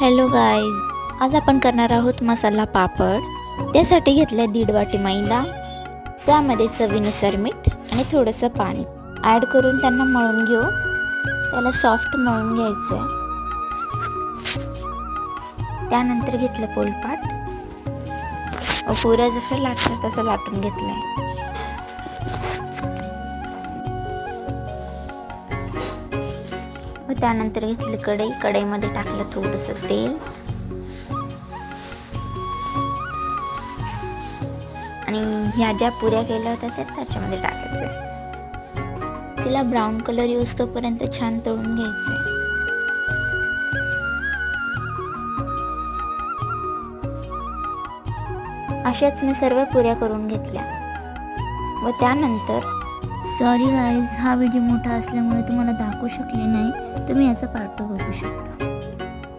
Hello guys, आज आपण करणार आहोत मसाला पापड. त्यासाठी घेतले 1.5 वाटी मैदा, त्यामध्ये चवीनुसार मीठ आणि थोडंसं पाणी ॲड करून त्यांना मळून घेऊ. त्याला सॉफ्ट मळून घ्यायचं आहे. त्यानंतर घेतलं पोलपाट, पुऱ्या जसं लाटतं तसं लाटून घेतलं आहे. त्यानंतर घेतली कढईमध्ये टाकलं थोडंसं तेल आणि ह्या ज्या पुऱ्या केल्या होत्या त्या त्याच्यामध्ये टाकायचं. तिला ब्राऊन कलर येऊस तोपर्यंत छान तळून घ्यायचं. अशाच मी सर्व पुऱ्या करून घेतल्या व त्यानंतर सॉरी गाईज, हा व्हिडिओ मोठा असल्यामुळे तुम्हाला दाखवू शकले नाही. तुम्ही याचा पार्ट बघू शकता.